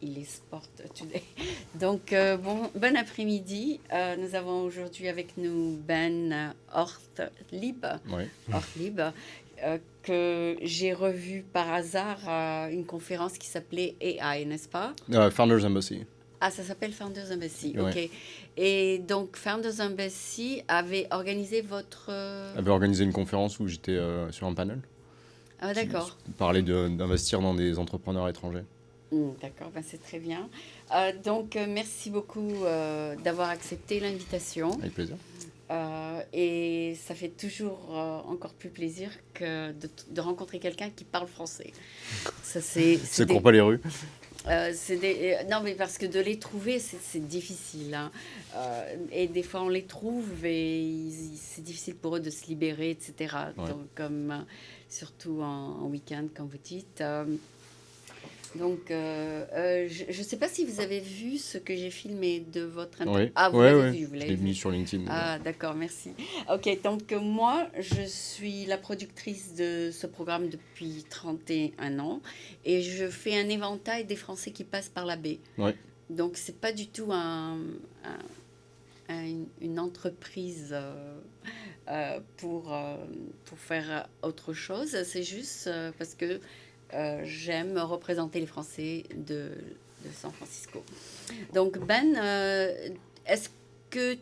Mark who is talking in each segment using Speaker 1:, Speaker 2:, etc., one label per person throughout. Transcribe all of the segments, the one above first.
Speaker 1: il est Sport Today. Donc, bon après-midi. Nous avons aujourd'hui avec nous Ben Ortlieb,
Speaker 2: Ouais.
Speaker 1: Ortlieb, que j'ai revu par hasard à une conférence qui s'appelait AI, n'est-ce pas?
Speaker 2: Founders Embassy.
Speaker 1: Ah, ça s'appelle Founders Embassy,
Speaker 2: Ouais.
Speaker 1: ok. Et donc, Founders Embassy avait organisé votre...
Speaker 2: Avait organisé une conférence où j'étais sur un panel
Speaker 1: Ah,
Speaker 2: qui
Speaker 1: d'accord.
Speaker 2: parlait d'investir dans des entrepreneurs étrangers.
Speaker 1: D'accord, ben c'est très bien. Donc, merci beaucoup d'avoir accepté l'invitation.
Speaker 2: Avec plaisir.
Speaker 1: Et ça fait toujours encore plus plaisir que de rencontrer quelqu'un qui parle français. Ça,
Speaker 2: Ça court pas les rues.
Speaker 1: non, mais parce que de les trouver, c'est difficile, hein. Et des fois, on les trouve et c'est difficile pour eux de se libérer, etc.
Speaker 2: Ouais.
Speaker 1: Donc, surtout en week-end, comme vous dites. Donc, je ne sais pas si vous avez vu ce que j'ai filmé de votre
Speaker 2: Ouais.
Speaker 1: Ah, vous
Speaker 2: Ouais,
Speaker 1: l'avez
Speaker 2: ouais.
Speaker 1: vu, vous
Speaker 2: Je
Speaker 1: l'avez
Speaker 2: l'ai
Speaker 1: vu.
Speaker 2: mis sur LinkedIn.
Speaker 1: Ah, d'accord, merci. Ok, donc moi, je suis la productrice de ce programme depuis 31 ans et je fais un éventail des Français qui passent par la baie.
Speaker 2: Ouais.
Speaker 1: Donc, c'est pas du tout une entreprise pour faire autre chose. C'est juste parce que j'aime représenter les Français de San Francisco. Donc Ben, est-ce que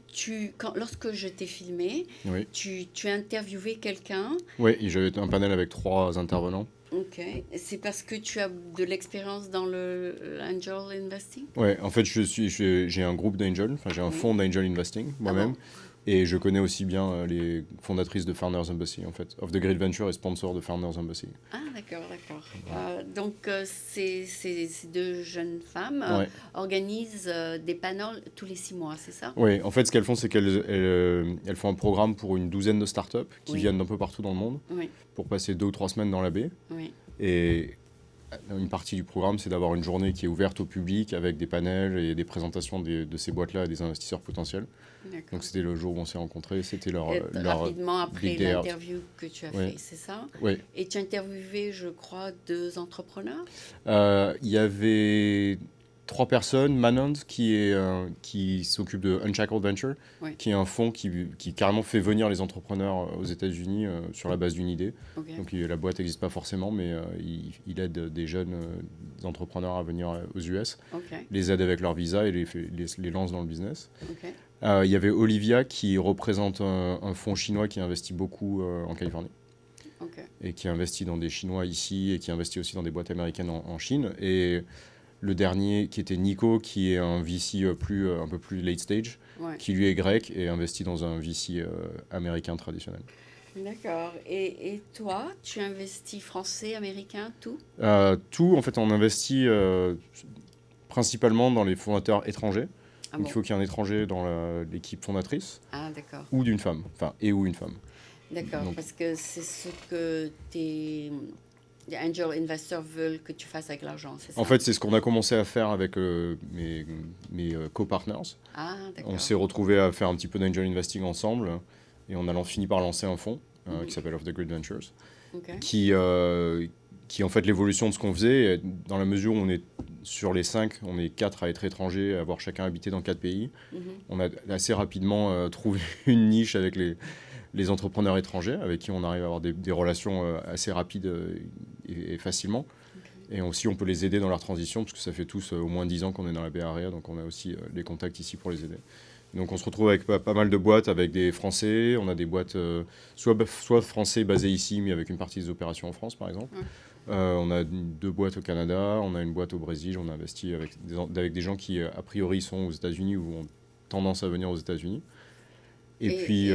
Speaker 1: lorsque je t'ai filmé,
Speaker 2: Oui.
Speaker 1: tu as interviewé quelqu'un?
Speaker 2: Ouais, et j'avais un panel avec 3 intervenants.
Speaker 1: Ok. C'est parce que tu as de l'expérience dans l'angel investing?
Speaker 2: Ouais, en fait, j'ai un groupe d'angel, enfin j'ai un
Speaker 1: Oui.
Speaker 2: fonds d'angel investing
Speaker 1: Ah
Speaker 2: moi-même.
Speaker 1: bon?
Speaker 2: Et je connais aussi bien les fondatrices de Founders Embassy, en fait. Of the Great Venture est sponsor de Founders Embassy.
Speaker 1: Ah, d'accord, d'accord. Donc, ces deux jeunes femmes
Speaker 2: Ouais.
Speaker 1: organisent des panels tous les 6 mois, c'est ça?
Speaker 2: Ouais, en fait, ce qu'elles font, c'est qu'elles font un programme pour une douzaine de startups qui
Speaker 1: Oui.
Speaker 2: viennent d'un peu partout dans le monde
Speaker 1: Oui,
Speaker 2: pour passer 2 ou 3 semaines dans la baie.
Speaker 1: oui.
Speaker 2: Et une partie du programme, c'est d'avoir une journée qui est ouverte au public avec des panels et des présentations de ces boîtes-là à des investisseurs potentiels.
Speaker 1: D'accord.
Speaker 2: Donc c'était le jour où on s'est rencontrés, c'était leur
Speaker 1: Rapidement après
Speaker 2: big day out.
Speaker 1: l'interview que tu as
Speaker 2: Ouais.
Speaker 1: fait, c'est ça?
Speaker 2: Ouais.
Speaker 1: Et tu as interviewé, je crois, 2 entrepreneurs?
Speaker 2: Il y avait 3 personnes. Manond, qui s'occupe de Unshackled Venture,
Speaker 1: Oui.
Speaker 2: qui est un fonds qui carrément fait venir les entrepreneurs aux États-Unis sur la base d'une idée.
Speaker 1: Ok.
Speaker 2: Donc la boîte n'existe pas forcément, mais il aide des jeunes entrepreneurs à venir aux US,
Speaker 1: Ok.
Speaker 2: les aide avec leur visa et les lance dans le business.
Speaker 1: Ok.
Speaker 2: Il y avait Olivia qui représente un fonds chinois qui investit beaucoup en Californie
Speaker 1: Ok.
Speaker 2: et qui investit dans des Chinois ici et qui investit aussi dans des boîtes américaines en Chine. Et le dernier qui était Nico, qui est un VC un peu plus late stage,
Speaker 1: Ouais.
Speaker 2: qui lui est grec et investit dans un VC américain traditionnel.
Speaker 1: D'accord. Et toi, tu investis français, américain, tout?
Speaker 2: Tout, en fait, on investit principalement dans les fondateurs étrangers.
Speaker 1: Ah
Speaker 2: Donc
Speaker 1: bon.
Speaker 2: il faut qu'il y ait un étranger dans l'équipe fondatrice
Speaker 1: Ah, d'accord.
Speaker 2: ou d'une femme, enfin, et ou une femme.
Speaker 1: D'accord,
Speaker 2: Donc-
Speaker 1: parce que c'est ce que tes angel investors veulent que tu fasses avec l'argent, c'est ça?
Speaker 2: En fait, c'est ce qu'on a commencé à faire avec mes co-partners.
Speaker 1: Ah, d'accord.
Speaker 2: On s'est retrouvés à faire un petit peu d'angel investing ensemble et on a fini par lancer un fonds
Speaker 1: Mhm.
Speaker 2: qui s'appelle Of the Great Ventures,
Speaker 1: Ok.
Speaker 2: qui est en fait l'évolution de ce qu'on faisait, et dans la mesure où on est sur les 5, on est 4 à être étrangers, à avoir chacun habité dans 4 pays.
Speaker 1: Mhm.
Speaker 2: On a assez rapidement trouvé une niche avec les entrepreneurs étrangers, avec qui on arrive à avoir des relations assez rapides et facilement. Et aussi, on peut les aider dans leur transition, parce que ça fait tous au moins 10 ans qu'on est dans la Bay Area, donc on a aussi les contacts ici pour les aider. Donc on se retrouve avec pas mal de boîtes, avec des Français. On a des boîtes soit français basés ici, mais avec une partie des opérations en France, par exemple.
Speaker 1: Ouais.
Speaker 2: On a 2 boîtes au Canada, on a une boîte au Brésil. On a investi avec des gens qui, a priori, sont aux États-Unis ou ont tendance à venir aux États-Unis. Et puis...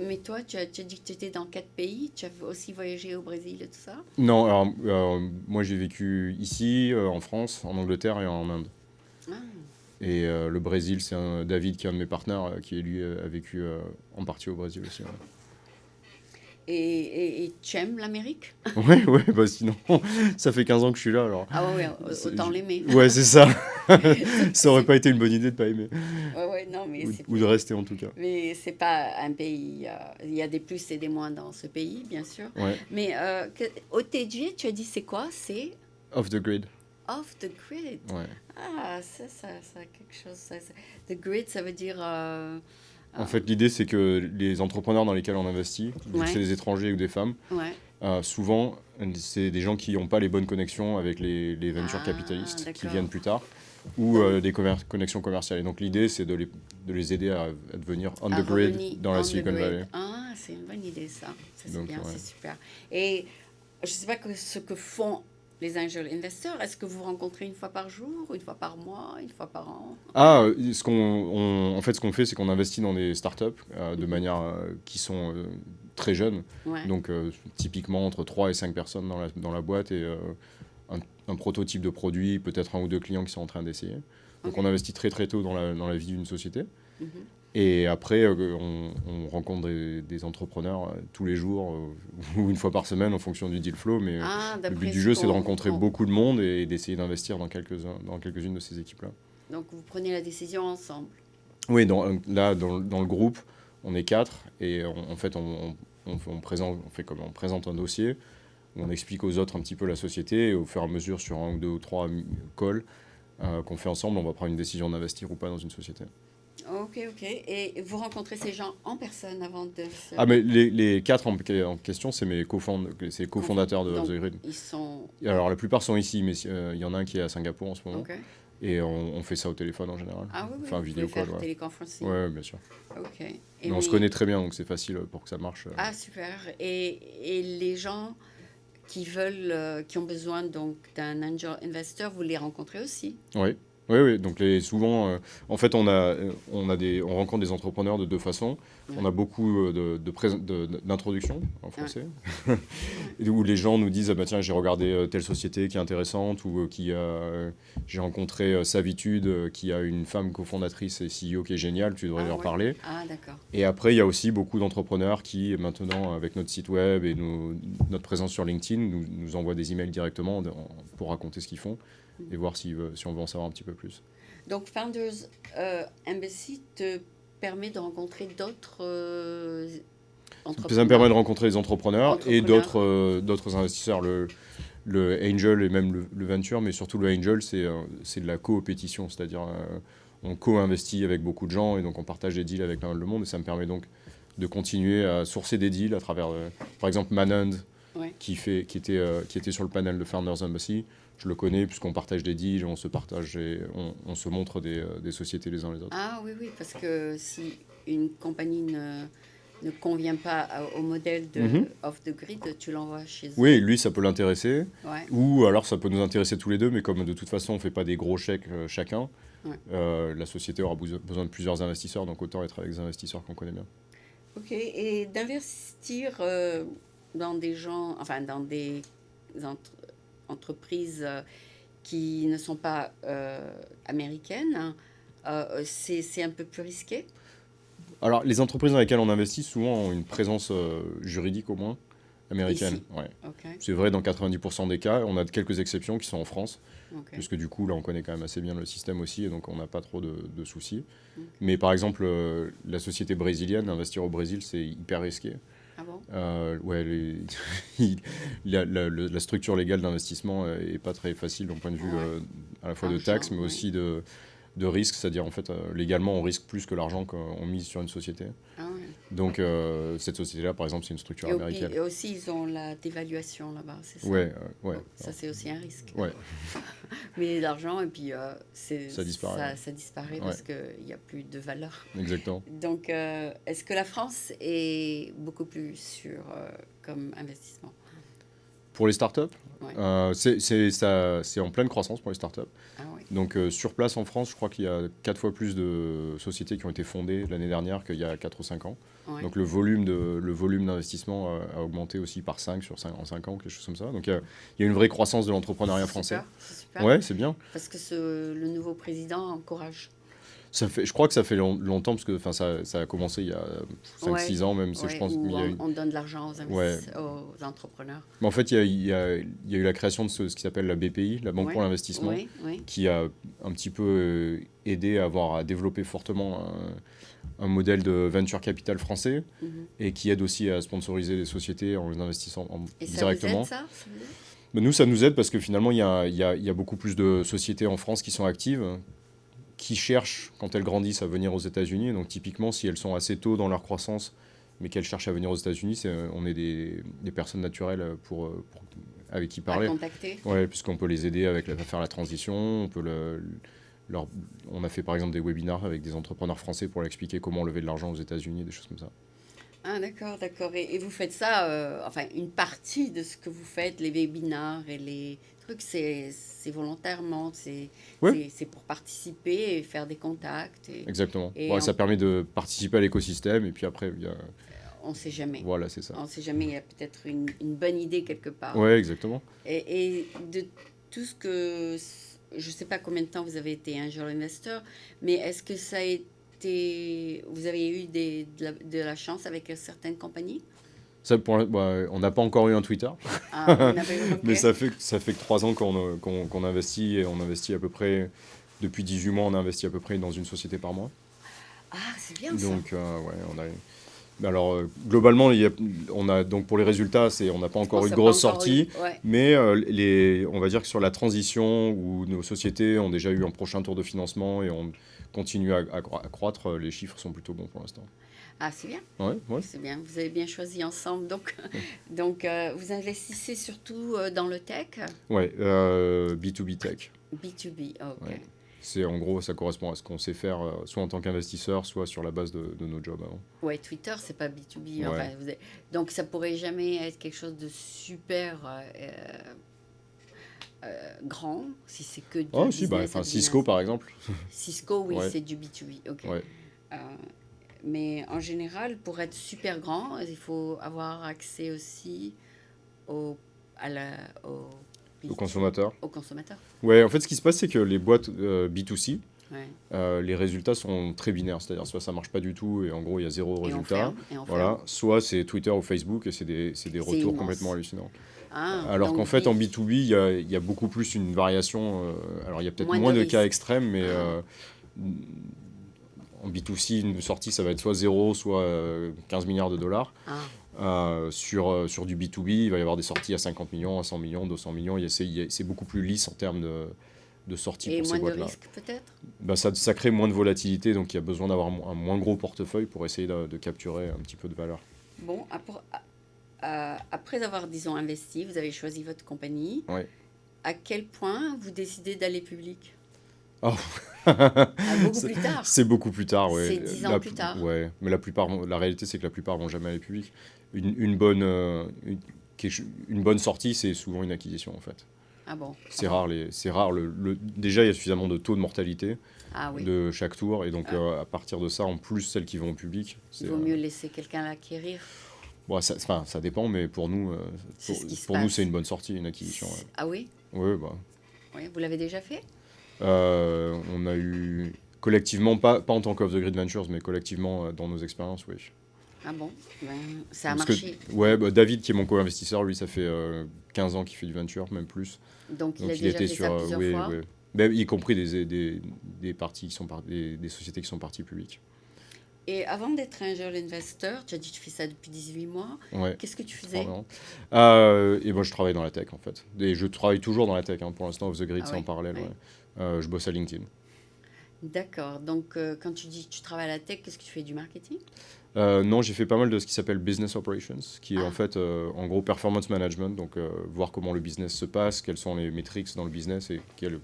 Speaker 1: mais toi, tu as dit que tu étais dans 4 pays. Tu as aussi voyagé au Brésil et tout ça?
Speaker 2: Non, alors moi j'ai vécu ici, en France, en Angleterre et en Inde.
Speaker 1: Ah,
Speaker 2: Et le Brésil, c'est David qui est un de mes partenaires, qui lui a vécu en partie au Brésil aussi. Ouais.
Speaker 1: et tu aimes l'Amérique?
Speaker 2: Ouais, bah sinon, ça fait 15 ans que je suis là, alors.
Speaker 1: Ah ouais, autant
Speaker 2: C'est-
Speaker 1: l'aimer.
Speaker 2: Ouais, c'est ça. Ça aurait pas été une bonne idde de pas aimer.
Speaker 1: Ouais, non, mais
Speaker 2: Ou de rester en tout cas.
Speaker 1: mais c'est pas un pays. Il y a des plus et des moins dans ce pays, bien sûr.
Speaker 2: Ouais,
Speaker 1: Mais OTG, tu as dit c'est quoi? C'est
Speaker 2: off the grid.
Speaker 1: Off the grid.
Speaker 2: Ouais.
Speaker 1: Ah, ça a quelque chose. The grid, ça veut dire...
Speaker 2: En fait, l'idée, c'est que les entrepreneurs dans lesquels on investit, vu
Speaker 1: Ouais.
Speaker 2: que c'est des étrangers ou des femmes,
Speaker 1: Ouais.
Speaker 2: souvent, c'est des gens qui n'ont pas les bonnes connexions avec les venture
Speaker 1: Ah,
Speaker 2: capitalistes qui
Speaker 1: d'accord.
Speaker 2: viennent plus tard, ou des connexions commerciales. Et donc l'idée, c'est de les aider à devenir on
Speaker 1: À
Speaker 2: the grid
Speaker 1: revenir
Speaker 2: dans la
Speaker 1: on the
Speaker 2: Silicon
Speaker 1: grid.
Speaker 2: Valley.
Speaker 1: Ah, c'est une bonne idée, ça. Ça, c'est
Speaker 2: Donc,
Speaker 1: bien,
Speaker 2: ouais.
Speaker 1: c'est super. Et je ne sais pas ce que font les angel investors. Est-ce que vous rencontrez une fois par jour, une fois par mois, une fois par an?
Speaker 2: Ah, en fait, ce qu'on fait, c'est qu'on investit dans des startups de
Speaker 1: Mhm.
Speaker 2: manière qui sont très jeunes.
Speaker 1: Ouais.
Speaker 2: Donc, typiquement, entre 3 et 5 personnes dans la boîte et un prototype de produit, peut-être un ou deux clients qui sont en train d'essayer. Donc,
Speaker 1: Ok.
Speaker 2: on investit très très tôt dans la vie d'une société.
Speaker 1: Mhm.
Speaker 2: Et après, on rencontre des entrepreneurs tous les jours ou une fois par semaine en fonction du deal flow. Mais
Speaker 1: Ah,
Speaker 2: le
Speaker 1: d'après
Speaker 2: but du
Speaker 1: ce
Speaker 2: jeu, c'est de
Speaker 1: qu'on...
Speaker 2: rencontrer beaucoup de monde et d'essayer d'investir dans quelques-unes de ces équipes-là.
Speaker 1: Donc, vous prenez la décision ensemble.
Speaker 2: Oui, là, dans le groupe, on est 4 et en fait, on présente un dossier où on explique aux autres un petit peu la société et au fur et à mesure, sur un ou deux ou trois calls qu'on fait ensemble, on va prendre une décision d'investir ou pas dans une société.
Speaker 1: Ok, ok. Et vous rencontrez ces gens en personne avant de se...
Speaker 2: Ah, mais les 4 en question, c'est mes cofondateurs de
Speaker 1: Donc,
Speaker 2: The Grid.
Speaker 1: ils sont...
Speaker 2: Alors, la plupart sont ici, mais il y en a un qui est à Singapour en ce moment.
Speaker 1: Ok.
Speaker 2: Et on fait ça au téléphone en général.
Speaker 1: Ah oui, oui.
Speaker 2: Enfin,
Speaker 1: Vous
Speaker 2: vidéo
Speaker 1: pouvez
Speaker 2: call,
Speaker 1: faire
Speaker 2: ouais.
Speaker 1: téléconferencing.
Speaker 2: Ouais, bien sûr.
Speaker 1: Ok. Et
Speaker 2: Mais on se connaît très bien, donc c'est facile pour que ça marche.
Speaker 1: Ah, super. Et les gens qui veulent, qui ont besoin donc d'un angel investor, vous les rencontrez aussi?
Speaker 2: Oui, oui, oui. Donc souvent, en fait, on rencontre des entrepreneurs de deux façons.
Speaker 1: Ouais.
Speaker 2: On a beaucoup d'introductions en
Speaker 1: Ouais.
Speaker 2: français,
Speaker 1: Ouais.
Speaker 2: où les gens nous disent ah bah tiens j'ai regardé telle société qui est intéressante ou j'ai rencontré Savitude qui a une femme cofondatrice et CEO qui est géniale, tu devrais
Speaker 1: Ah
Speaker 2: leur
Speaker 1: ouais.
Speaker 2: parler.
Speaker 1: Ah, d'accord.
Speaker 2: Et après il y a aussi beaucoup d'entrepreneurs qui maintenant avec notre site web et notre présence sur LinkedIn nous envoient des emails directement pour raconter ce qu'ils font et voir si on veut en savoir un petit peu plus.
Speaker 1: Donc, Founders Embassy te permet de rencontrer d'autres entrepreneurs.
Speaker 2: Ça me permet de rencontrer des entrepreneurs et
Speaker 1: Entrepreneurs.
Speaker 2: d'autres investisseurs. Le angel et même le venture, mais surtout le angel, c'est de la coopétition, c'est-à-dire on co-investit avec beaucoup de gens et donc on partage des deals avec pas mal de monde et ça me permet donc de continuer à sourcer des deals à travers, par exemple, Manand,
Speaker 1: Ouais.
Speaker 2: qui était sur le panel de Founders Embassy. Je le connais puisqu'on partage des deals, on se partage et on se montre des sociétés les uns les autres.
Speaker 1: Ah oui, oui, parce que si une compagnie ne convient pas au modèle de
Speaker 2: Mhm.
Speaker 1: off the grid, tu l'envoies chez eux.
Speaker 2: Oui, lui, ça peut l'intéresser.
Speaker 1: Ouais.
Speaker 2: Ou alors ça peut nous intéresser tous les deux, mais comme de toute façon on ne fait pas des gros chèques chacun,
Speaker 1: Ouais.
Speaker 2: la société aura besoin de plusieurs investisseurs, donc autant être avec des investisseurs qu'on connaît bien.
Speaker 1: Ok. Et d'investir dans des gens, enfin dans des entreprises qui ne sont pas américaines, c'est un peu plus risqué.
Speaker 2: Alors les entreprises dans lesquelles on investit souvent ont une présence juridique au moins américaine.
Speaker 1: Ici.
Speaker 2: Ouais.
Speaker 1: Ok.
Speaker 2: C'est vrai dans 90% des cas, on a quelques exceptions qui sont en France,
Speaker 1: Ok.
Speaker 2: parce que du coup là on connaît quand même assez bien le système aussi, et donc on n'a pas trop de soucis.
Speaker 1: Ok.
Speaker 2: Mais par exemple, la société brésilienne, investir au Brésil c'est hyper risqué.
Speaker 1: Ah bon?
Speaker 2: Ouais, la structure légale d'investissement est pas très facile d'un point de vue
Speaker 1: Ouais.
Speaker 2: à la fois de
Speaker 1: Argent,
Speaker 2: taxes, mais
Speaker 1: oui.
Speaker 2: aussi de risque, c'est-à-dire en fait légalement on risque plus que l'argent qu'on mise sur une société.
Speaker 1: Ah ouais.
Speaker 2: Donc cette société-là, par exemple, c'est une structure américaine.
Speaker 1: Et aussi, ils ont la dévaluation là-bas, c'est ça?
Speaker 2: Ouais, ouais.
Speaker 1: Donc, ça, c'est aussi un risque.
Speaker 2: Ouais,
Speaker 1: Mais l'argent, et puis
Speaker 2: ça disparaît.
Speaker 1: ça disparaît
Speaker 2: Ouais.
Speaker 1: parce qu'il n'y a plus de valeur.
Speaker 2: Exactement.
Speaker 1: Donc, est-ce que la France est beaucoup plus sûre comme investissement?
Speaker 2: Pour les startups,
Speaker 1: Ouais.
Speaker 2: c'est en pleine croissance pour les startups.
Speaker 1: Ah oui.
Speaker 2: Donc sur place en France, je crois qu'il y a 4 fois plus de sociétés qui ont été fondées l'année dernière qu'il y a 4 ou 5 ans.
Speaker 1: Ouais.
Speaker 2: Donc le volume d'investissement a augmenté aussi par 5 en 5 ans, quelque chose comme ça. Donc il y a une vraie croissance de l'entrepreneuriat
Speaker 1: C'est
Speaker 2: français.
Speaker 1: super, c'est super.
Speaker 2: Ouais, c'est bien.
Speaker 1: Parce que le nouveau président encourage.
Speaker 2: Je crois que ça fait longtemps, parce que ça a commencé il y a 5-6 ans même.
Speaker 1: Ouais,
Speaker 2: Je pense,
Speaker 1: où
Speaker 2: il y a eu-
Speaker 1: on donne de l'argent aux entrepreneurs.
Speaker 2: Mais en fait, il y a eu la création de ce qui s'appelle la BPI, la Banque
Speaker 1: Ouais.
Speaker 2: pour l'investissement,
Speaker 1: Oui, oui.
Speaker 2: qui a un petit peu aidé à développer fortement un modèle de venture capital français
Speaker 1: Mhm.
Speaker 2: et qui aide aussi à sponsoriser les sociétés en les investissant
Speaker 1: Et ça
Speaker 2: directement.
Speaker 1: vous aide, ça vous aide?
Speaker 2: Mais nous, ça nous aide parce que finalement, il y a beaucoup plus de sociétés en France qui sont actives, qui cherchent, quand elles grandissent, à venir aux États-Unis. Donc typiquement, si elles sont assez tôt dans leur croissance, mais qu'elles cherchent à venir aux États-Unis, on est des personnes naturelles avec qui
Speaker 1: À
Speaker 2: parler.
Speaker 1: contacter.
Speaker 2: Ouais, puisqu'on peut les aider à faire la transition. Leur- on a fait par exemple des webinars avec des entrepreneurs français pour leur expliquer comment lever de l'argent aux États-Unis, des choses comme ça.
Speaker 1: Ah, d'accord, d'accord. Et vous faites ça, enfin, une partie de ce que vous faites, les webinars et les trucs, c'est volontairement,
Speaker 2: Ouais,
Speaker 1: c'est pour participer et faire des contacts.
Speaker 2: exactement.
Speaker 1: Et
Speaker 2: Ouais, ça permet de participer à l'écosystème et puis après,
Speaker 1: on ne sait jamais.
Speaker 2: voilà, c'est ça.
Speaker 1: On ne sait jamais, il y a peut-être une bonne idée quelque part.
Speaker 2: Ouais, exactement.
Speaker 1: Et de tout ce que... Je ne sais pas combien de temps vous avez été angel investor, mais est-ce que ça a été... Vous avez eu de la chance avec certaines compagnies?
Speaker 2: Ça, on n'a pas encore eu un Twitter,
Speaker 1: Ah, on avait...
Speaker 2: mais
Speaker 1: OK.
Speaker 2: ça fait que 3 ans qu'on investit et on investit à peu près, depuis 18 mois, on a investi à peu près dans une société par mois.
Speaker 1: Ah, c'est bien ça.
Speaker 2: Donc, ouais, on a. Mais alors, globalement, on a, donc pour les résultats, on n'a pas
Speaker 1: On
Speaker 2: encore eu de
Speaker 1: s'est pas
Speaker 2: grosses
Speaker 1: encore eu.
Speaker 2: sorties,
Speaker 1: Ouais.
Speaker 2: mais on va dire que sur la transition, où nos sociétés ont déjà eu un prochain tour de financement et on continue à croître, les chiffres sont plutôt bons pour l'instant.
Speaker 1: Ah, c'est bien.
Speaker 2: Ouais, ouais.
Speaker 1: C'est bien. Vous avez bien choisi ensemble. Donc, vous investissez surtout dans le tech,
Speaker 2: Ouais, B2B Tech.
Speaker 1: B2B. OK.
Speaker 2: Ouais. En gros, ça correspond à ce qu'on sait faire, soit en tant qu'investisseur, soit sur la base de nos jobs avant.
Speaker 1: Ouais, Twitter, c'est pas B2B.
Speaker 2: Ouais.
Speaker 1: Enfin, donc, ça pourrait jamais être quelque chose de super grand si c'est que du
Speaker 2: Oh, si,
Speaker 1: business à
Speaker 2: enfin,
Speaker 1: business.
Speaker 2: Cisco, par exemple.
Speaker 1: Cisco, oui,
Speaker 2: Ouais.
Speaker 1: c'est du B2B. OK.
Speaker 2: Ouais.
Speaker 1: Euh, mais en général, pour être super grand, il faut avoir accès aussi au, à la, au,
Speaker 2: Aux consommateurs.
Speaker 1: au consommateur.
Speaker 2: Ouais, en fait, ce qui se passe, c'est que les boîtes B2C,
Speaker 1: Ouais.
Speaker 2: les résultats sont très binaires. C'est-à-dire, soit ça marche pas du tout et en gros, il y a zéro
Speaker 1: Et on
Speaker 2: résultat.
Speaker 1: ferme. Et on
Speaker 2: Voilà.
Speaker 1: ferme.
Speaker 2: Soit c'est Twitter ou Facebook et c'est des retours
Speaker 1: immense.
Speaker 2: complètement hallucinants.
Speaker 1: Ah,
Speaker 2: Alors
Speaker 1: donc
Speaker 2: qu'en fait, en B2B, il y a beaucoup plus une variation. Alors, il y a peut-être
Speaker 1: moins
Speaker 2: moins
Speaker 1: de
Speaker 2: de cas
Speaker 1: risques.
Speaker 2: extrêmes, mais
Speaker 1: Ah.
Speaker 2: en B2C, une sortie, ça va être soit 0, soit 15 milliards de dollars.
Speaker 1: Ah,
Speaker 2: Sur du B2B, il va y avoir des sorties à 50 millions, à 100 millions, 200 millions. C'est beaucoup plus lisse en termes de sorties
Speaker 1: et
Speaker 2: pour ces
Speaker 1: moins de
Speaker 2: boîtes-là.
Speaker 1: risques peut-être?
Speaker 2: Bah, ça crée moins de volatilité, donc il y a besoin d'avoir un moins gros portefeuille pour essayer de capturer un petit peu de valeur.
Speaker 1: Bon, après avoir, disons, investi, vous avez choisi votre compagnie.
Speaker 2: Ouais.
Speaker 1: À quel point vous décidez d'aller public?
Speaker 2: Oh.
Speaker 1: Ah, beaucoup plus tard.
Speaker 2: C'est beaucoup plus tard, ouais.
Speaker 1: C'est 10 ans plus tard.
Speaker 2: Ouais, mais la réalité, c'est que la plupart vont jamais aller public. Une bonne, une bonne sortie, c'est souvent une acquisition, en fait.
Speaker 1: Ah bon?
Speaker 2: C'est rare, déjà, il y a suffisamment de taux de mortalité
Speaker 1: Ah oui.
Speaker 2: de chaque tour, et donc à partir de ça, en plus, celles qui vont au public,
Speaker 1: Il vaut mieux laisser quelqu'un l'acquérir.
Speaker 2: bon, ça dépend, mais pour nous,
Speaker 1: C'est ce qui se
Speaker 2: pour nous,
Speaker 1: passe.
Speaker 2: c'est une bonne sortie, une acquisition. Ouais.
Speaker 1: Ah oui?
Speaker 2: Ouais, bah.
Speaker 1: Oui, vous l'avez déjà fait?
Speaker 2: On a eu collectivement, pas en tant qu'Off the Grid Ventures, mais collectivement dans nos expériences, oui.
Speaker 1: Ah bon? Ben, ça a
Speaker 2: Parce
Speaker 1: marché.
Speaker 2: ouais, bah, David, qui est mon co-investisseur, lui, ça fait 15 ans qu'il fait du venture, même plus.
Speaker 1: Donc, il
Speaker 2: Donc
Speaker 1: a
Speaker 2: il
Speaker 1: déjà
Speaker 2: était
Speaker 1: fait
Speaker 2: sur,
Speaker 1: ça plusieurs
Speaker 2: ouais,
Speaker 1: fois.
Speaker 2: ouais. Ben, y compris des parties qui sont des sociétés qui sont parties publiques.
Speaker 1: Et avant d'être angel investor, tu as dit que tu fais ça depuis 18 mois.
Speaker 2: Ouais.
Speaker 1: Qu'est-ce que tu faisais?
Speaker 2: Pardon. Et moi, je travaille dans la tech, en fait. Et je travaille toujours dans la tech, hein. Pour l'instant, Off the Grid,
Speaker 1: Ah
Speaker 2: c'est en
Speaker 1: oui,
Speaker 2: parallèle.
Speaker 1: oui.
Speaker 2: Ouais. Je bosse à LinkedIn.
Speaker 1: D'accord. Donc, quand tu dis que tu travailles à la tech, qu'est-ce que tu fais? Du marketing?
Speaker 2: Non, j'ai fait pas mal de ce qui s'appelle business operations, qui est
Speaker 1: Ah.
Speaker 2: en fait, en gros, performance management. Donc, voir comment le business se passe, quelles sont les metrics dans le business et essayer de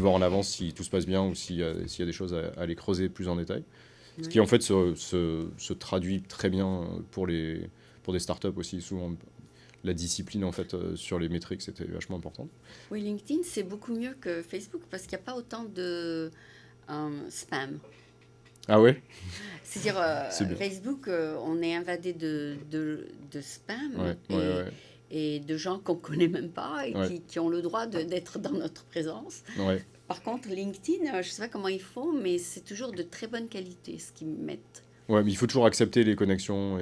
Speaker 2: voir en avance si tout se passe bien ou s'il y a des choses à aller creuser plus en détail. Ce qui, en fait, se traduit très bien pour des startups aussi. Souvent, la discipline, en fait, sur les metrics, c'était vachement important.
Speaker 1: Oui, LinkedIn, c'est beaucoup mieux que Facebook parce qu'il n'y a pas autant de spam.
Speaker 2: Ah ouais?
Speaker 1: C'est-à-dire,
Speaker 2: C'est bien.
Speaker 1: Facebook, on est invadé de spam
Speaker 2: Ouais, ouais, ouais.
Speaker 1: et de gens qu'on ne connaît même pas et
Speaker 2: Ouais.
Speaker 1: qui ont le droit d'être dans notre présence.
Speaker 2: Ouais.
Speaker 1: Par contre, LinkedIn, je ne sais pas comment ils font, mais c'est toujours de très bonne qualité ce qu'ils mettent.
Speaker 2: Ouais, mais il faut toujours accepter les connexions.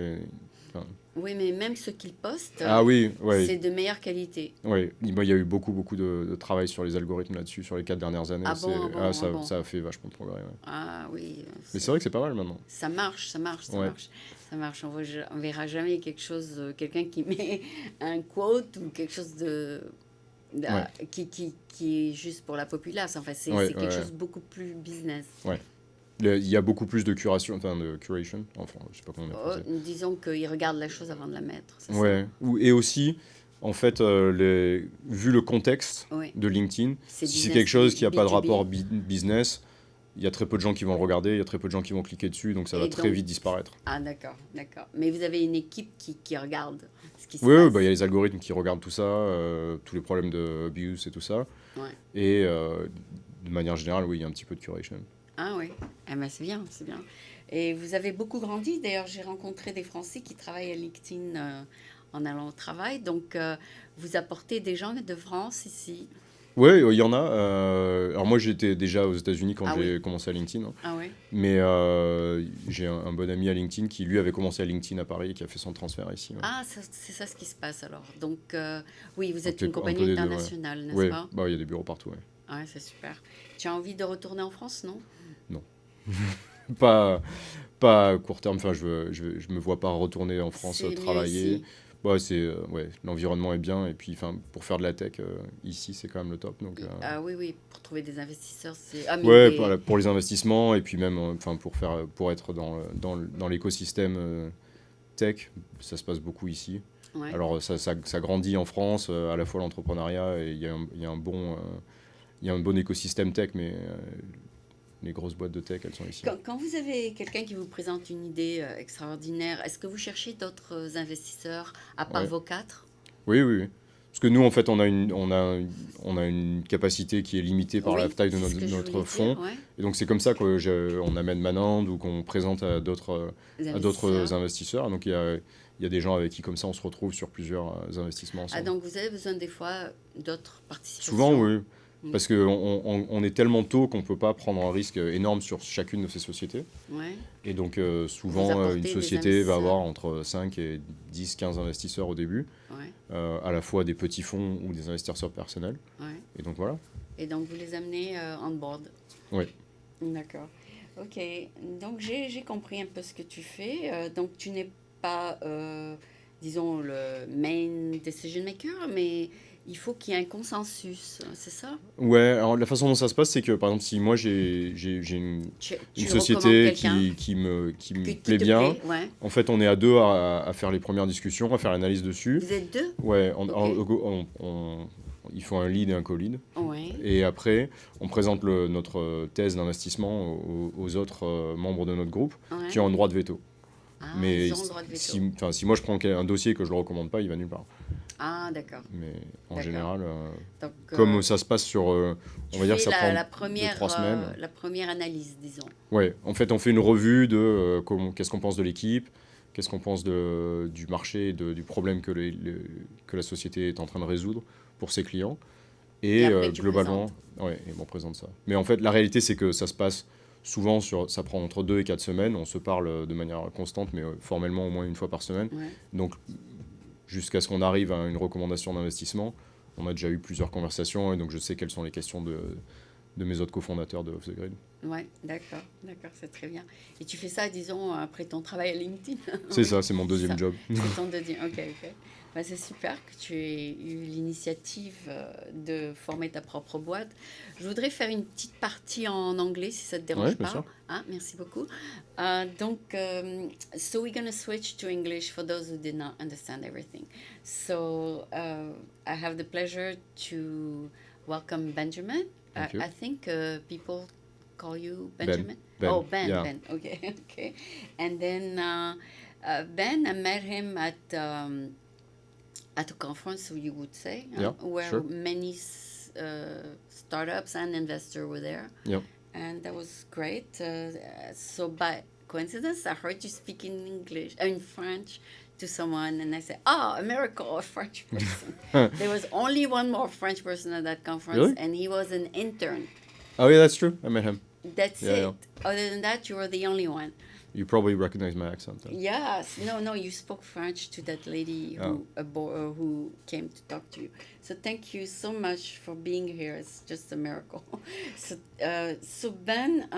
Speaker 1: Oui, mais même ce qu'ils postent,
Speaker 2: Ah oui, ouais.
Speaker 1: c'est de meilleure qualité.
Speaker 2: Oui, il y a eu beaucoup de travail sur les algorithmes là-dessus, sur les 4 dernières années.
Speaker 1: Ah bon, ah bon, ah bon.
Speaker 2: Ça a fait vachement de progrès. Ouais.
Speaker 1: Ah oui,
Speaker 2: Mais c'est vrai que c'est pas mal maintenant.
Speaker 1: ça marche, ça marche, ça
Speaker 2: Ouais,
Speaker 1: marche. Ça marche. On verra jamais quelque chose, quelqu'un qui met un quote ou quelque chose
Speaker 2: ouais,
Speaker 1: qui est juste pour la populace. Enfin,
Speaker 2: ouais,
Speaker 1: c'est quelque chose de beaucoup plus business.
Speaker 2: ouais. Il y a beaucoup plus de curation, enfin de curation, enfin, je sais pas comment on dit en
Speaker 1: Oh,
Speaker 2: français.
Speaker 1: disons qu'ils regardent la chose avant de la mettre, c'est ça?
Speaker 2: Ouais, et aussi, en fait, vu le contexte
Speaker 1: Oui,
Speaker 2: de LinkedIn,
Speaker 1: c'est
Speaker 2: si c'est quelque
Speaker 1: business,
Speaker 2: chose qui n'a pas de
Speaker 1: B2B.
Speaker 2: rapport business, il y a très peu de gens qui vont le regarder, il y a très peu de gens qui vont cliquer dessus, donc ça va
Speaker 1: Et
Speaker 2: très
Speaker 1: donc,
Speaker 2: vite disparaître.
Speaker 1: ah d'accord, d'accord. Mais vous avez une équipe qui regarde ce qui se
Speaker 2: Oui, bah, il y
Speaker 1: passe.
Speaker 2: a les algorithmes qui regardent tout ça, tous les problèmes de abuse et tout ça.
Speaker 1: Ouais.
Speaker 2: Et de manière générale, oui, il y a un petit peu de curation.
Speaker 1: Ah oui, eh ben, c'est bien, c'est bien. Et vous avez beaucoup grandi. D'ailleurs, j'ai rencontré des Français qui travaillent à LinkedIn en allant au travail. Donc, vous apportez des gens de France ici.
Speaker 2: Oui, il y en a. Alors moi, j'étais déjà aux États-Unis quand
Speaker 1: Ah oui,
Speaker 2: j'ai commencé à LinkedIn, hein.
Speaker 1: ah oui.
Speaker 2: Mais j'ai un bon ami à LinkedIn qui, lui, avait commencé à LinkedIn à Paris et qui a fait son transfert ici. Ouais.
Speaker 1: Ah, c'est ça ce qui se passe alors. Donc, oui, vous
Speaker 2: Un
Speaker 1: êtes une
Speaker 2: un peu
Speaker 1: compagnie
Speaker 2: des deux, ouais.
Speaker 1: internationale, n'est-ce
Speaker 2: Ouais,
Speaker 1: pas?
Speaker 2: bah, il y a des bureaux partout, ouais.
Speaker 1: Ouais, c'est super. Tu as envie de retourner en France, non?
Speaker 2: Non. Pas, pas à court terme, enfin, je me vois pas retourner en France
Speaker 1: C'est mieux
Speaker 2: travailler.
Speaker 1: ici.
Speaker 2: Bah, ouais, l'environnement est bien, et puis enfin, pour faire de la tech, ici, c'est quand même le top. Donc,
Speaker 1: Ah oui, oui, pour trouver des investisseurs, c'est... Ah, mais
Speaker 2: ouais,
Speaker 1: des...
Speaker 2: pour les investissements, et puis même enfin, pour être dans l'écosystème tech, ça se passe beaucoup ici.
Speaker 1: Ouais.
Speaker 2: Alors, ça grandit en France, à la fois l'entrepreneuriat, et il y a il y a un bon écosystème tech, mais les grosses boîtes de tech, elles sont ici.
Speaker 1: Quand vous avez quelqu'un qui vous présente une idée extraordinaire, est-ce que vous cherchez d'autres investisseurs à part
Speaker 2: Ouais.
Speaker 1: vos quatre?
Speaker 2: Oui, oui, oui. Parce que nous, en fait, on a une capacité qui est limitée par la
Speaker 1: Oui,
Speaker 2: taille de
Speaker 1: c'est ce que je
Speaker 2: notre
Speaker 1: voulais dire,
Speaker 2: fonds.
Speaker 1: ouais.
Speaker 2: Et donc, c'est comme ça qu'on amène Manand ou qu'on présente
Speaker 1: Les
Speaker 2: à d'autres
Speaker 1: investisseurs.
Speaker 2: investisseurs. Donc, il y a des gens avec qui, comme ça, on se retrouve sur plusieurs investissements
Speaker 1: Ah,
Speaker 2: ensemble.
Speaker 1: donc vous avez besoin des fois d'autres
Speaker 2: Souvent,
Speaker 1: participations.
Speaker 2: oui.
Speaker 1: Mm.
Speaker 2: Parce qu'on on est tellement tôt qu'on ne peut pas prendre un risque énorme sur chacune de ces sociétés.
Speaker 1: Ouais.
Speaker 2: Et donc,
Speaker 1: Vous
Speaker 2: souvent, une
Speaker 1: apportez des
Speaker 2: société va avoir
Speaker 1: investisseurs.
Speaker 2: entre 5 et 10, 15 investisseurs au début,
Speaker 1: Ouais,
Speaker 2: à la fois des petits fonds ou des investisseurs personnels.
Speaker 1: ouais.
Speaker 2: Et donc, voilà.
Speaker 1: Et donc vous les amenez on board.
Speaker 2: Oui.
Speaker 1: D'accord. Ok. Donc j'ai compris un peu ce que tu fais. Donc tu n'es pas, disons, le main decision maker, mais il faut qu'il y ait un consensus, c'est ça?
Speaker 2: Ouais, alors la façon dont ça se passe, c'est que par exemple, si moi j'ai une
Speaker 1: Tu recommandes
Speaker 2: société
Speaker 1: quelqu'un
Speaker 2: qui me
Speaker 1: qui
Speaker 2: plaît
Speaker 1: te
Speaker 2: bien,
Speaker 1: plaît, ouais.
Speaker 2: en fait, on est à deux à faire les premières discussions, à faire l'analyse dessus.
Speaker 1: Vous êtes deux?
Speaker 2: Ouais,
Speaker 1: Ok.
Speaker 2: il faut un lead et un co-lead.
Speaker 1: Ouais,
Speaker 2: Et après, on présente notre thèse d'investissement aux autres membres de notre groupe qui
Speaker 1: ouais.
Speaker 2: ont un droit de veto.
Speaker 1: Ah,
Speaker 2: Mais
Speaker 1: ils ont le droit de veto.
Speaker 2: si moi je prends un dossier que je ne le recommande pas, il va nulle part.
Speaker 1: Ah, d'accord,
Speaker 2: Mais en
Speaker 1: d'accord.
Speaker 2: général,
Speaker 1: Donc,
Speaker 2: comme ça se passe sur, on
Speaker 1: tu
Speaker 2: va dire que
Speaker 1: fais
Speaker 2: ça prend
Speaker 1: la
Speaker 2: 2-3 semaines.
Speaker 1: la première analyse, disons.
Speaker 2: Ouais, en fait, on fait une revue de qu'est-ce qu'on pense de l'équipe, qu'est-ce qu'on pense du marché, du problème que la société est en train de résoudre pour ses clients.
Speaker 1: Et
Speaker 2: Et
Speaker 1: après, tu
Speaker 2: globalement,
Speaker 1: présentes.
Speaker 2: ouais, et on présente ça. Mais en fait, la réalité, c'est que ça se passe souvent ça prend entre 2 et 4 semaines. On se parle de manière constante, mais formellement au moins une fois par semaine.
Speaker 1: Ouais.
Speaker 2: Donc, jusqu'à ce qu'on arrive à une recommandation d'investissement, on a déjà eu plusieurs conversations, et donc je sais quelles sont les questions de mes autres cofondateurs de Off the Grid.
Speaker 1: Ouais, d'accord, d'accord, c'est très bien. Et tu fais ça, disons, après ton travail à LinkedIn?
Speaker 2: C'est
Speaker 1: Oui,
Speaker 2: ça, c'est mon
Speaker 1: c'est
Speaker 2: deuxième
Speaker 1: ça.
Speaker 2: job.
Speaker 1: C'est ton deuxième. Ok, ok. Bah, c'est super que tu aies eu l'initiative de former ta propre boîte. Je voudrais faire une petite partie en anglais, si ça ne te
Speaker 2: Ouais,
Speaker 1: dérange
Speaker 2: bien
Speaker 1: pas.
Speaker 2: sûr.
Speaker 1: Ah, merci beaucoup. Donc, so we're going to switch to English for those who did not understand everything. So, I have the pleasure to welcome Benjamin.
Speaker 2: Thank you.
Speaker 1: I think people call you
Speaker 2: Ben.
Speaker 1: Benjamin.
Speaker 2: Ben.
Speaker 1: Oh, Ben,
Speaker 2: Yeah.
Speaker 1: Ben. Okay, okay. And then Ben, I met him at a conference, you would say,
Speaker 2: Yeah,
Speaker 1: where
Speaker 2: sure.
Speaker 1: many startups and investors were there.
Speaker 2: Yep.
Speaker 1: And that was great. So by coincidence, I heard you speak in English, in French, to someone, and I said, "Oh, a miracle, a French person." There was only one more French person at that conference,
Speaker 2: Really?
Speaker 1: and he was an intern.
Speaker 2: Oh yeah, that's true. I met him.
Speaker 1: That's
Speaker 2: Yeah,
Speaker 1: it.
Speaker 2: yeah.
Speaker 1: Other than that, you were the only one.
Speaker 2: You probably recognize my accent then.
Speaker 1: Yes, no, you spoke French to that lady who came to talk to you. So thank you so much for being here. It's just a miracle. So Ben,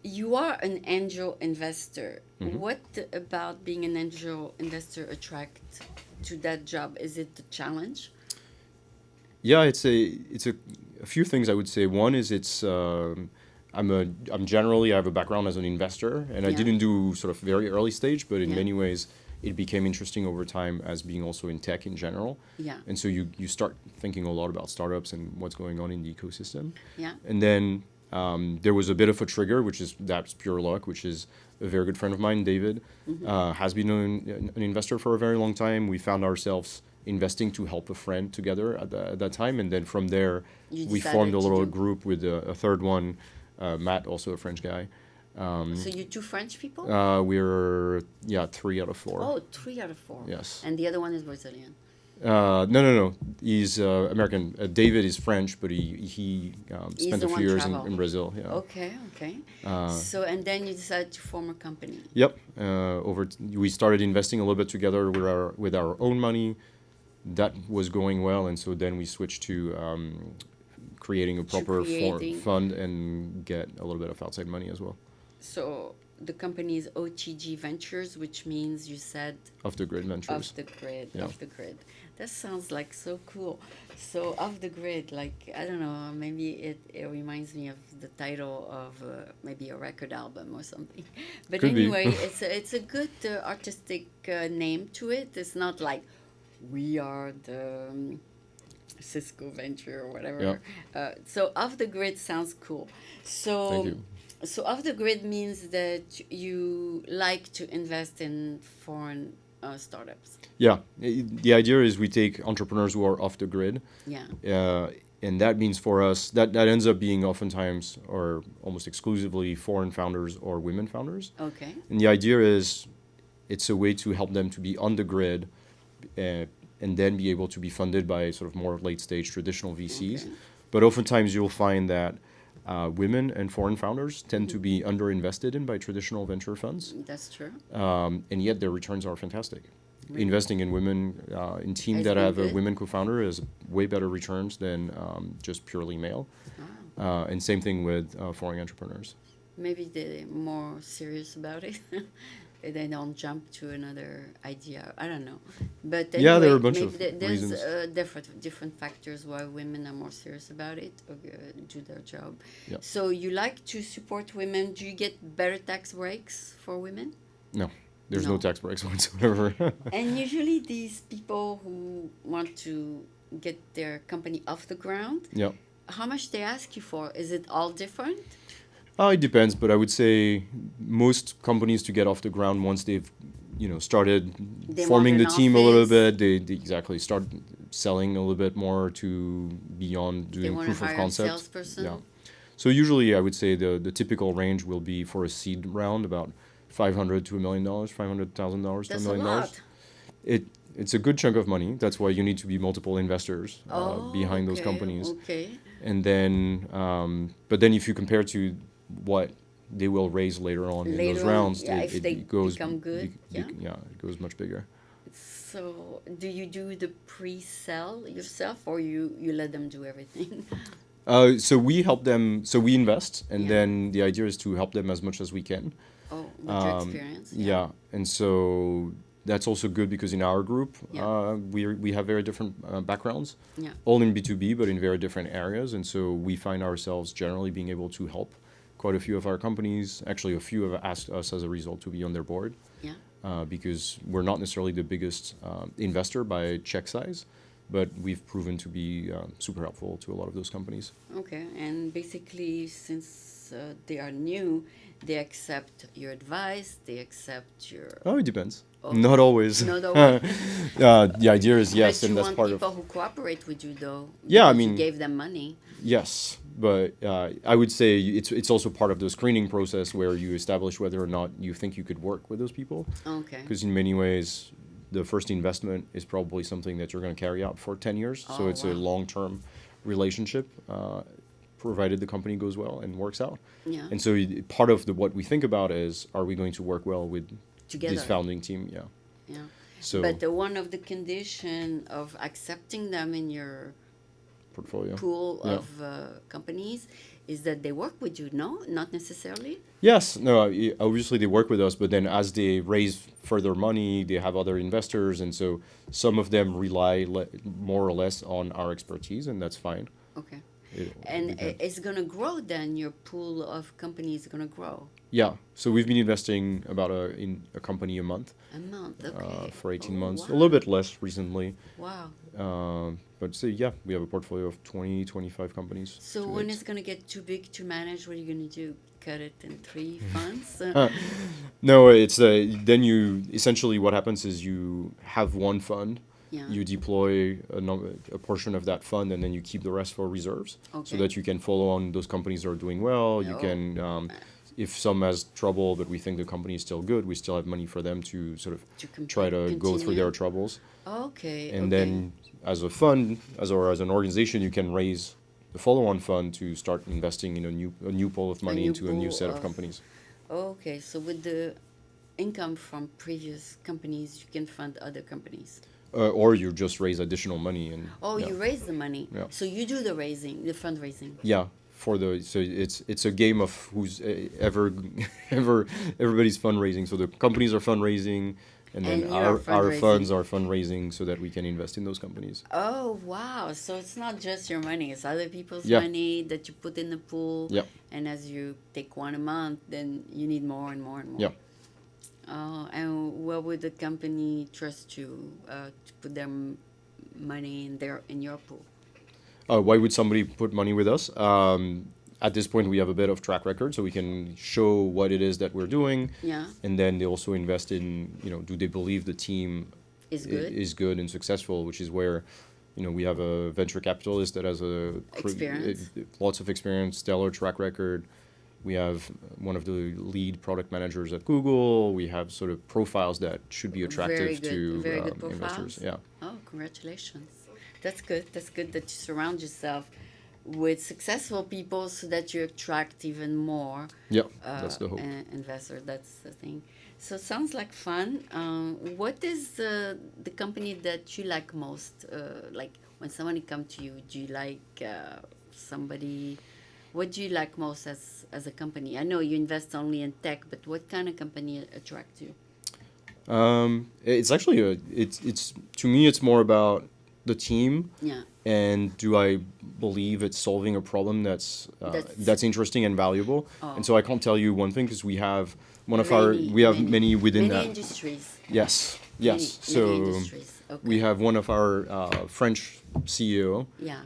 Speaker 1: you are an angel investor. What about being an angel investor attract to that job? Is it a challenge?
Speaker 2: Yeah, it's a few things I would say. One is I'm generally, I have a background as an investor, and I didn't do sort of very early stage, but in many ways it became interesting over time as being also in tech in general.
Speaker 1: Yeah.
Speaker 2: And so you start thinking a lot about startups and what's going on in the ecosystem.
Speaker 1: Yeah.
Speaker 2: And then there was a bit of a trigger, that's pure luck, which is a very good friend of mine, David, has been an investor for a very long time. We found ourselves investing to help a friend together at that time. And then from there, we formed a little group with a third one, Matt, also a French guy.
Speaker 1: So you two French people?
Speaker 2: We're 3 out of 4.
Speaker 1: Oh, 3 out of 4.
Speaker 2: Yes.
Speaker 1: And the other one is Brazilian.
Speaker 2: No. He's American. David is French, but he spent a few years in Brazil. Yeah.
Speaker 1: Okay. So and then you decided to form a company.
Speaker 2: Yep. We started investing a little bit together with our own money. That was going well, and so then we switched to creating a proper fund and get a little bit of outside money as well.
Speaker 1: So the company is OTG Ventures, which means you said
Speaker 2: Off the Grid Ventures.
Speaker 1: Off the grid. That sounds like so cool. So Off the Grid, like I don't know, maybe it reminds me of the title of maybe a record album or something. But
Speaker 2: Could
Speaker 1: anyway,
Speaker 2: be.
Speaker 1: it's a good artistic name to it. It's not like we are the Cisco Venture or whatever.
Speaker 2: Yeah.
Speaker 1: So Off the Grid sounds cool. So.
Speaker 2: Thank you.
Speaker 1: So Off the Grid means that you like to invest in foreign startups.
Speaker 2: Yeah, the idea is we take entrepreneurs who are off the grid.
Speaker 1: Yeah.
Speaker 2: And that means for us, that ends up being oftentimes or almost exclusively foreign founders or women founders.
Speaker 1: Okay.
Speaker 2: And the idea is it's a way to help them to be on the grid and then be able to be funded by sort of more late stage traditional VCs.
Speaker 1: Okay.
Speaker 2: But oftentimes you'll find that women and foreign founders tend to be underinvested in by traditional venture funds.
Speaker 1: That's true.
Speaker 2: And yet their returns are fantastic.
Speaker 1: Really?
Speaker 2: Investing in women, in teams that have a women co-founder is way better returns than just purely male.
Speaker 1: Oh.
Speaker 2: And same thing with foreign entrepreneurs.
Speaker 1: Maybe they're more serious about it. They don't jump to another idea. I don't know. But anyway,
Speaker 2: yeah, there are a bunch of
Speaker 1: there's
Speaker 2: reasons.
Speaker 1: different factors why women are more serious about it or do their job.
Speaker 2: Yeah.
Speaker 1: So you like to support women. Do you get better tax breaks for women?
Speaker 2: No, there's no tax breaks whatsoever.
Speaker 1: And usually these people who want to get their company off the ground,
Speaker 2: Yeah.
Speaker 1: how much they ask you for? Is it all different?
Speaker 2: It depends, but I would say most companies to get off the ground once they've, started forming the team a little bit, they exactly start selling a little bit more to beyond doing proof of concept.
Speaker 1: A salesperson?
Speaker 2: Yeah. So usually I would say the typical range will be for a seed round about $500,000 to $1 million, $500,000 to $1 million.
Speaker 1: That's a lot.
Speaker 2: It's a good chunk of money. That's why you need to be multiple investors behind those companies.
Speaker 1: Okay.
Speaker 2: And then, but then if you compare to what they will raise later on in those rounds,
Speaker 1: it goes become good.
Speaker 2: It goes much bigger.
Speaker 1: So, do you do the pre-sell yourself, or you let them do everything?
Speaker 2: So we help them. So we invest, and then the idea is to help them as much as we can.
Speaker 1: Oh, with your experience.
Speaker 2: Yeah, and so that's also good because in our group, we have very different backgrounds, all in B2B, but in very different areas, and so we find ourselves generally being able to help quite a few of our companies. Actually, a few have asked us as a result to be on their board. Because we're not necessarily the biggest investor by check size, but we've proven to be super helpful to a lot of those companies.
Speaker 1: Okay, and basically, since they are new, they accept your advice, they accept your...
Speaker 2: Oh, it depends. Not always.
Speaker 1: Not always.
Speaker 2: The idea is yes, and that's part of...
Speaker 1: But you want people who cooperate with you, though.
Speaker 2: Yeah, I mean...
Speaker 1: You gave them money.
Speaker 2: Yes, but I would say it's also part of the screening process where you establish whether or not you think you could work with those people.
Speaker 1: Okay.
Speaker 2: Because in many ways, the first investment is probably something that you're going to carry out for 10 years. So it's a long-term relationship. provided the company goes well and works out.
Speaker 1: Yeah.
Speaker 2: And so part of what we think about is, are we going to work well with
Speaker 1: Together.
Speaker 2: this founding team? Yeah.
Speaker 1: Yeah.
Speaker 2: So
Speaker 1: But one of the condition of accepting them in your
Speaker 2: portfolio.
Speaker 1: pool
Speaker 2: Yeah.
Speaker 1: of companies is that they work with you, no? Not necessarily?
Speaker 2: Yes, no, obviously they work with us, but then as they raise further money, they have other investors, and so some of them rely more or less on our expertise, and that's fine.
Speaker 1: Okay.
Speaker 2: It-
Speaker 1: And
Speaker 2: we can-
Speaker 1: it's going to grow then, your pool of companies is going to grow
Speaker 2: yeah, so we've been investing about in a company a month
Speaker 1: a month, okay.
Speaker 2: for 18
Speaker 1: Oh,
Speaker 2: months, a
Speaker 1: wow.
Speaker 2: little bit less recently.
Speaker 1: Wow.
Speaker 2: But so yeah, we have a portfolio of 20, 25 companies.
Speaker 1: So
Speaker 2: to
Speaker 1: when
Speaker 2: date.
Speaker 1: it's going to get too big to manage, what are you going to do? Cut it in 3 funds?
Speaker 2: No, it's then you essentially what happens is you have one fund,
Speaker 1: Yeah.
Speaker 2: you deploy a portion of that fund, and then you keep the rest for reserves, so
Speaker 1: Okay.
Speaker 2: that you can follow on those companies that are doing well. You
Speaker 1: Oh.
Speaker 2: can, if some has trouble, but we think the company is still good, we still have money for them to sort of try to go through their troubles.
Speaker 1: Okay.
Speaker 2: And
Speaker 1: okay.
Speaker 2: then as a fund, as an organization, you can raise the follow-on fund to start investing in a new pool of money
Speaker 1: new
Speaker 2: into a new
Speaker 1: pool
Speaker 2: set of
Speaker 1: of-
Speaker 2: companies.
Speaker 1: Okay, so with the income from previous companies, you can fund other companies.
Speaker 2: Or you just raise additional money and
Speaker 1: Oh,
Speaker 2: yeah.
Speaker 1: you raise the money.
Speaker 2: Yeah.
Speaker 1: So you do the raising, the fundraising.
Speaker 2: Yeah, so it's a game of who's ever everybody's fundraising. So the companies are fundraising, and then
Speaker 1: And you are
Speaker 2: our
Speaker 1: fundraising.
Speaker 2: funds are fundraising so that we can invest in those companies.
Speaker 1: Oh, wow. So it's not just your money, it's other people's
Speaker 2: Yeah.
Speaker 1: money that you put in the pool.
Speaker 2: Yeah.
Speaker 1: And as you take one a month, then you need more and more and more.
Speaker 2: Yeah.
Speaker 1: Oh, and what would the company trust you to put their money in your pool?
Speaker 2: Why would somebody put money with us? At this point, we have a bit of track record, so we can show what it is that we're doing,
Speaker 1: Yeah,
Speaker 2: and then they also invest in, do they believe the team
Speaker 1: is good.
Speaker 2: is good and successful, which is where, we have a venture capitalist that has
Speaker 1: Experience.
Speaker 2: lots of experience, stellar track record. We have one of the lead product managers at Google. We have sort of profiles that should be attractive to
Speaker 1: very good
Speaker 2: investors.
Speaker 1: profiles.
Speaker 2: Yeah.
Speaker 1: Oh, congratulations. That's good. That's good that you surround yourself with successful people so that you attract even more
Speaker 2: Yeah, that's the hope.
Speaker 1: investors. That's the thing. So it sounds like fun. What is the company that you like most? Like when somebody come to you, do you like somebody? What do you like most as a company? I know you invest only in tech, but what kind of company attracts you?
Speaker 2: It's actually it's to me it's more about the team,
Speaker 1: Yeah.
Speaker 2: and do I believe it's solving a problem that's interesting and valuable.
Speaker 1: Oh.
Speaker 2: And so I can't tell you one thing because we have many within
Speaker 1: many
Speaker 2: that.
Speaker 1: industries.
Speaker 2: Yes,
Speaker 1: Many
Speaker 2: so
Speaker 1: industries. Okay.
Speaker 2: we have one of our French CEO.
Speaker 1: Yeah.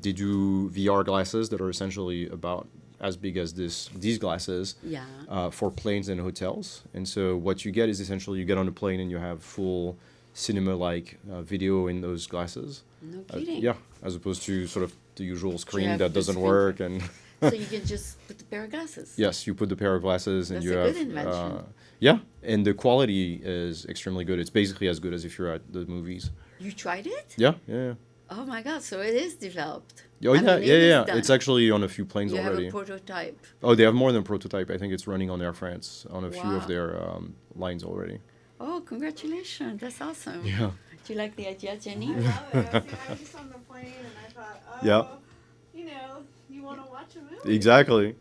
Speaker 2: They do VR glasses that are essentially about as big as these glasses
Speaker 1: Yeah.
Speaker 2: for planes and hotels. And so what you get is essentially you get on a plane and you have full cinema-like video in those glasses.
Speaker 1: No kidding.
Speaker 2: Yeah, as opposed to sort of the usual screen
Speaker 1: have
Speaker 2: that
Speaker 1: the
Speaker 2: doesn't
Speaker 1: screen.
Speaker 2: work. And
Speaker 1: So you can just put a pair of glasses.
Speaker 2: yes, you put the pair of glasses and
Speaker 1: That's
Speaker 2: you
Speaker 1: a
Speaker 2: have
Speaker 1: good invention.
Speaker 2: yeah, and the quality is extremely good. It's basically as good as if you're at the movies.
Speaker 1: You tried it?
Speaker 2: Yeah, yeah.
Speaker 1: Oh my God! So it is developed.
Speaker 2: Oh
Speaker 1: I
Speaker 2: yeah,
Speaker 1: mean, it
Speaker 2: yeah,
Speaker 1: is
Speaker 2: yeah.
Speaker 1: done.
Speaker 2: It's actually on a few planes
Speaker 1: You
Speaker 2: already.
Speaker 1: have a prototype.
Speaker 2: Oh, they have more than prototype. I think it's running on Air France on a few
Speaker 1: Wow.
Speaker 2: of their lines already.
Speaker 1: Oh, congratulations! That's awesome.
Speaker 2: Yeah.
Speaker 1: Do you like the idea, Jenny?
Speaker 3: I love it. I was just on the plane and I thought, oh,
Speaker 2: Yeah.
Speaker 3: you want to watch a movie.
Speaker 2: Exactly.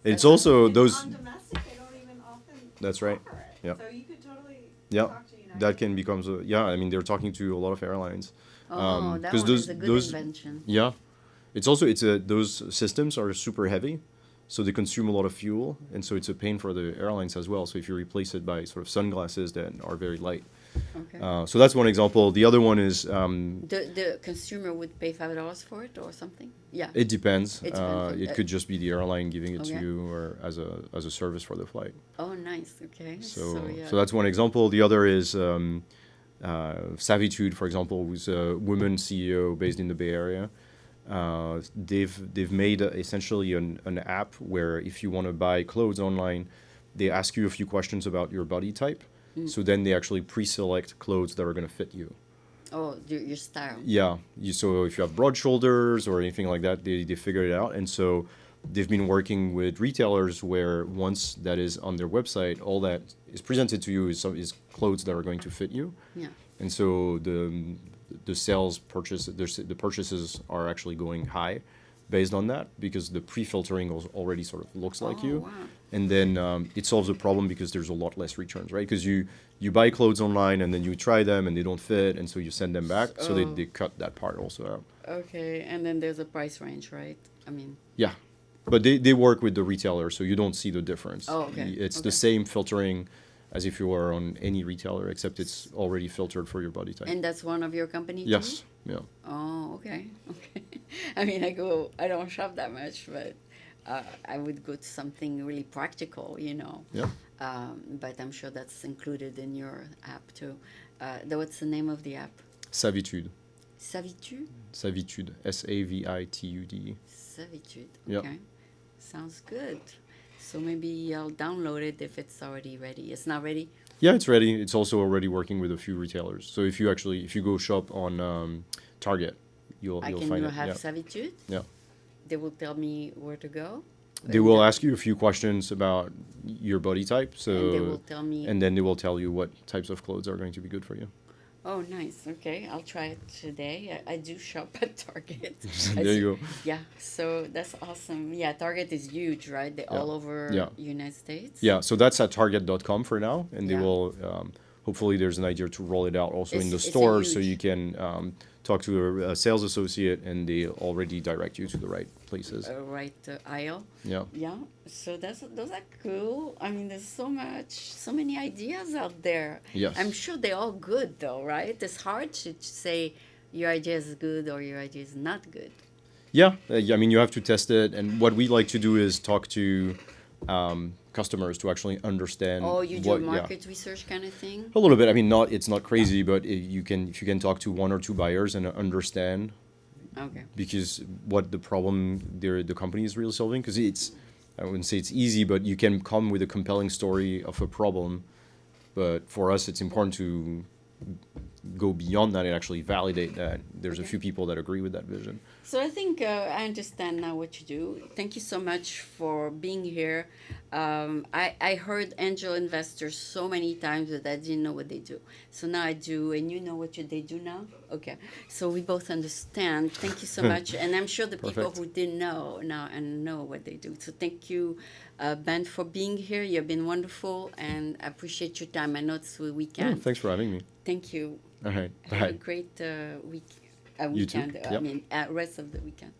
Speaker 2: It's also
Speaker 3: And
Speaker 2: those.
Speaker 3: on domestic, they don't even often
Speaker 2: That's right.
Speaker 3: offer it.
Speaker 2: Yep.
Speaker 3: So you could totally
Speaker 2: Yeah,
Speaker 3: talk to United.
Speaker 2: that can become yeah. I mean, they're talking to a lot of airlines.
Speaker 1: Oh, that
Speaker 2: 'cause
Speaker 1: one is a good invention.
Speaker 2: Yeah, those systems are super heavy, so they consume a lot of fuel, and so it's a pain for the airlines as well. So if you replace it by sort of sunglasses that are very light,
Speaker 1: Okay.
Speaker 2: so that's one example. The other one is
Speaker 1: The consumer would pay $5 for it or something? Yeah.
Speaker 2: it depends.
Speaker 1: It depends.
Speaker 2: It could just be the airline giving it to
Speaker 1: Okay.
Speaker 2: you, or as a service for the flight.
Speaker 1: Oh, nice. Okay.
Speaker 2: So
Speaker 1: yeah.
Speaker 2: so that's one example. The other is Savitude, for example, who's a woman CEO based in the Bay Area. They've made essentially an app where if you want to buy clothes online, they ask you a few questions about your body type. So then they actually pre-select clothes that are going to fit you.
Speaker 1: Oh, your style.
Speaker 2: Yeah. So if you have broad shoulders or anything like that, they figure it out. And so they've been working with retailers where once that is on their website, all that is presented to you is clothes that are going to fit you.
Speaker 1: Yeah.
Speaker 2: And so the the purchases are actually going high based on that because the pre-filtering already sort of looks like
Speaker 1: Oh,
Speaker 2: you.
Speaker 1: wow.
Speaker 2: And then it solves the problem because there's a lot less returns, right? Because you buy clothes online and then you try them and they don't fit, and so you send them back. So
Speaker 1: Oh.
Speaker 2: they cut that part also out.
Speaker 1: Okay, and then there's a price range, right? I mean,
Speaker 2: Yeah. But they work with the retailer, so you don't see the difference.
Speaker 1: Oh, okay.
Speaker 2: It's the
Speaker 1: Okay.
Speaker 2: same filtering as if you were on any retailer, except it's already filtered for your body type.
Speaker 1: and that's one of your company too?
Speaker 2: Yes. Yeah.
Speaker 1: Oh, okay, okay. I mean, I don't shop that much, but I would go to something really practical, you know.
Speaker 2: Yeah.
Speaker 1: But I'm sure that's included in your app too. What's the name of the app?
Speaker 2: Savitude.
Speaker 1: Savitude?
Speaker 2: Savitude. Savitude.
Speaker 1: Savitude.
Speaker 2: Yep.
Speaker 1: Okay. Sounds good. So maybe I'll download it if it's already ready. It's not ready?
Speaker 2: Yeah, it's ready. It's also already working with a few retailers. So if you go shop on Target, you'll
Speaker 1: I
Speaker 2: find it.
Speaker 1: have
Speaker 2: Yeah.
Speaker 1: Savitude?
Speaker 2: Yeah.
Speaker 1: They will tell me where to go?
Speaker 2: They will ask you a few questions about your body type. So
Speaker 1: And they will tell me.
Speaker 2: and then they will tell you what types of clothes are going to be good for you.
Speaker 1: Oh, nice. Okay, I'll try it today. I do shop at Target. I
Speaker 2: There
Speaker 1: see-
Speaker 2: you go.
Speaker 1: Yeah, so that's awesome. Yeah, Target is huge, right? They're all over
Speaker 2: Yeah.
Speaker 1: United States.
Speaker 2: Yeah, so that's at target.com for now, and they
Speaker 1: Yeah.
Speaker 2: will. Hopefully, there's an idea to roll it out also in the
Speaker 1: It's a
Speaker 2: store, so
Speaker 1: huge-
Speaker 2: you can talk to a sales associate, and they already direct you to the right places.
Speaker 1: Right aisle.
Speaker 2: Yeah,
Speaker 1: Yeah, so those are cool. I mean, there's so many ideas out there.
Speaker 2: Yes.
Speaker 1: I'm sure they're all good, though, right? It's hard to say your idea is good or your idea is not good.
Speaker 2: yeah. I mean, you have to test it, and what we like to do is talk to customers to actually understand.
Speaker 1: Oh, you do
Speaker 2: what,
Speaker 1: market research kind of thing?
Speaker 2: A little bit. I mean, it's not crazy, but if you can talk to one or two buyers and understand
Speaker 1: Okay.
Speaker 2: because what the problem the company is really solving, because I wouldn't say it's easy, but you can come with a compelling story of a problem, but for us it's important to go beyond that and actually validate that there's a
Speaker 1: Okay.
Speaker 2: few people that agree with that vision.
Speaker 1: So I think I understand now what you do. Thank you so much for being here. I heard angel investors so many times that I didn't know what they do. So now I do, and you know they do now? Okay. So we both understand. Thank you so much. And I'm sure the people
Speaker 2: Perfect.
Speaker 1: who didn't know now and know what they do. So thank you, Ben, for being here. You've been wonderful, and I appreciate your time. I know it's the
Speaker 2: Yeah,
Speaker 1: weekend.
Speaker 2: thanks for having me.
Speaker 1: Thank you.
Speaker 2: All right,
Speaker 1: Have a
Speaker 2: bye.
Speaker 1: great week.
Speaker 2: You too.
Speaker 1: Weekend. I
Speaker 2: Yep.
Speaker 1: mean, rest of the weekend.